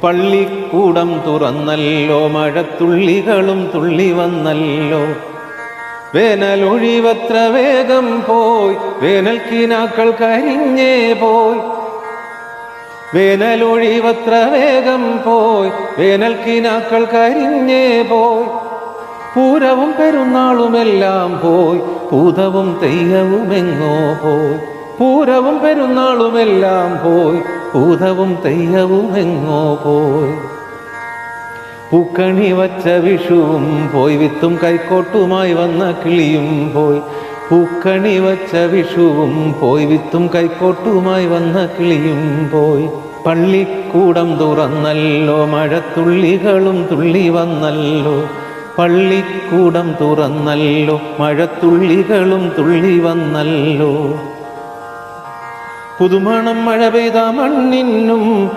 പള്ളിക്കൂടം തുറന്നല്ലോ, മഴത്തുള്ളികളും തുള്ളി വന്നല്ലോ. വേനലൊഴിവത്ര വേഗം പോയി, വേനൽക്കിനാക്കൾ കരിഞ്ഞേ പോയി. വേനലൊഴിവത്ര വേഗം പോയി, വേനൽക്കിനാക്കൾ കരിഞ്ഞേ പോയി. പൂരവും പെരുന്നാളുമെല്ലാം പോയി, പൂതവും തെയ്യവുമെങ്ങോ പോയി. പൂരവും പെരുന്നാളുമെല്ലാം പോയി, പൂതവും തെയ്യവുമെങ്ങോ പോയി. പൂക്കണി വച്ച വിഷുവും പോയി, വിത്തും കൈക്കോട്ടുമായി വന്ന കിളിയും പോയി. പൂക്കണി വച്ച വിഷുവും പോയി, വിത്തും കൈക്കോട്ടുമായി വന്ന കിളിയും പോയി. പള്ളിക്കൂടം തുറന്നല്ലോ, മഴത്തുള്ളികളും തുള്ളി വന്നല്ലോ. പള്ളിക്കൂടം തുറന്നല്ലോ, മഴത്തുള്ളികളും തുള്ളി വന്നല്ലോ. പുതുമണം മഴ പെയ്ത മണ്ണിനും